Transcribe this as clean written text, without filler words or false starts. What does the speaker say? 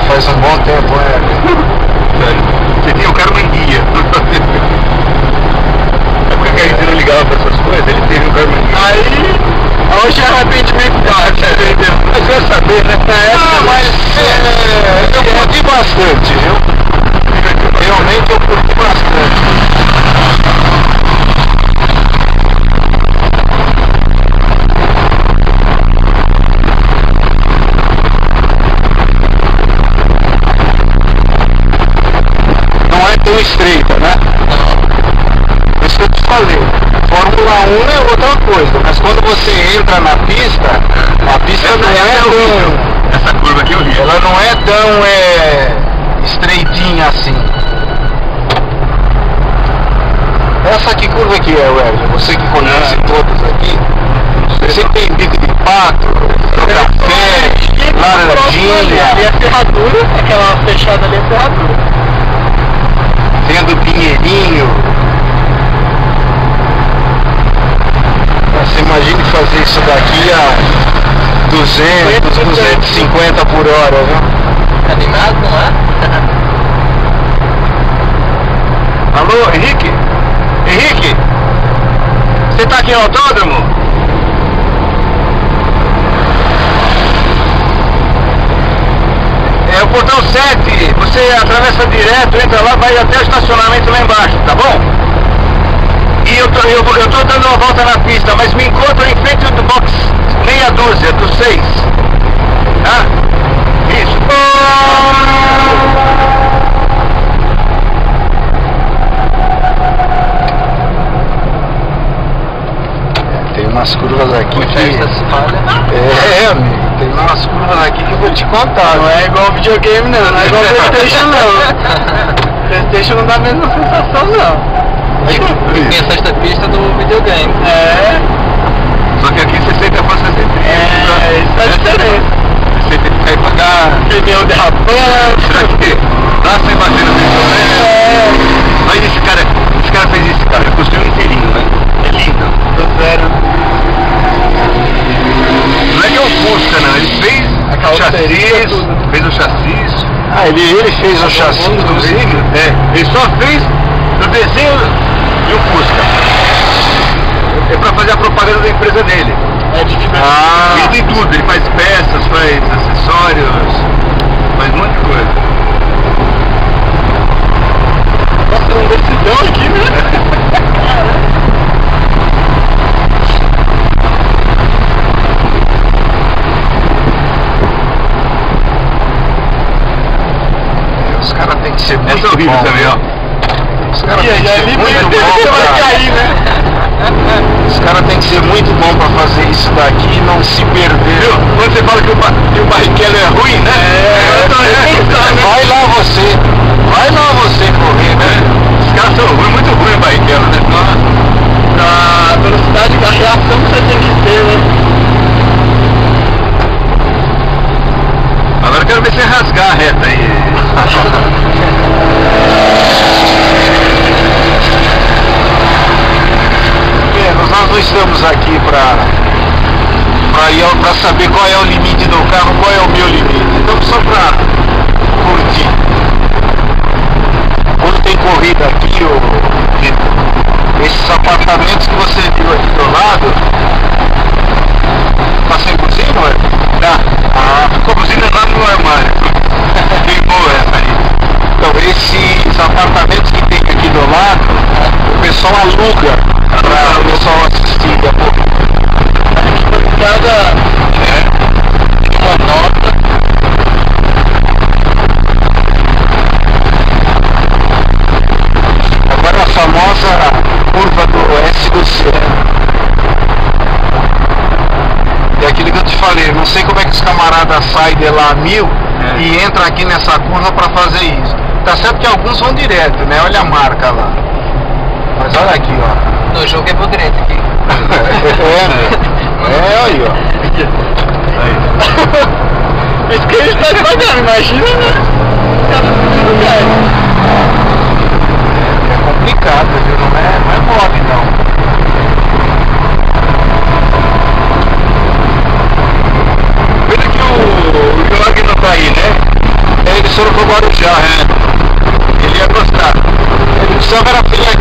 faz um bom tempo, Você tinha o Carmanguia. É porque a gente não ligava pra essas coisas, ele teve o Carmanguia. Aí, hoje é arrependimento bate, entendeu? Mas quer saber, né? Eu curti bastante, viu? Realmente eu curti bastante. Não é tão estreita, né? Não. Isso que eu te falei. Fórmula 1 é outra coisa, mas quando você entra na pista, a pista Essa não é tão... Essa curva aqui é horrível. Ela não é tão estreitinha assim. Essa que curva que é, Wesley? Você que conhece todas aqui, você tem bico de pato, café, laranjinha. Ali é ferradura, aquela fechada ali é ferradura. Vendo Pinheirinho. Você imagine fazer isso daqui a 200, 250 por hora, viu? Animado, não é? Alô, Henrique? Henrique? Você tá aqui no autódromo? É o portão 7, você atravessa direto, entra lá, vai até o estacionamento lá embaixo, tá bom? E eu tô dando uma volta na pista, mas me encontro em frente do box meia dúzia, do 6. Tá? Isso. Tem umas curvas aqui que... amigo, tem umas curvas aqui que eu vou te contar. Não é igual videogame não, não é igual Playstation não. Playstation não dá a mesma sensação não. Isso. Essa pista do videogame. É. Só que aqui você senta pra 60. Isso é a diferença. Você tem que sair pagar. Pneu derrapando. Será que dá sem bater no pneu? Mas esse cara fez isso, cara. Ele construiu inteirinho, né? É lindo. Do zero. Não é que é um Fusca, não. Ele fez o chassi, fez o chassi. Ah, ele fez o chassi, inclusive? É, ele só fez o desenho e o Fusca. É pra fazer a propaganda da empresa dele. É de que Ele tem tudo, ele faz peças, faz acessórios, faz um monte de coisa. Nossa, um decidão aqui, né? Os caras têm que ser muito Essa é horrível bons. também, ó. Os caras têm que ser muito você vai bons. cair, né? Os caras têm que ser muito bons pra fazer isso daqui e não se perder. Viu? Quando você fala que o Barrichello é ruim, né? Vai lá você correr, né? Os caras são ruins, muito ruins o Barrichello, né? Na velocidade da reação que você tem que ter, né? Agora eu quero ver você rasgar a reta aí. Nós não estamos aqui para saber qual é o limite do carro, qual é o meu limite. Então só para curtir. Quando tem corrida aqui, esses apartamentos que você viu aqui do lado, tá sem buzina, ué? Tá. Ficou a buzina lá no armário. Queimou essa aí. Então esses apartamentos que tem aqui do lado, o pessoal aluga para o pessoal assistir a corrida. Cada uma nota. Agora a famosa curva do S do C. É aquilo que eu te falei, não sei como é que os camaradas saem de lá a 1000 e entram aqui nessa curva para fazer isso. Tá certo que alguns vão direto, né? Olha a marca lá. Mas olha aqui, ó. No jogo é por direito aqui. Aí, ó. Isso que a gente tá devagando, imagina, né? É complicado, viu? Não é mole, não. Pena que o Jorge não tá aí, né? Ele pro Guarujá. Ele ia gostar. Ele precisava era filha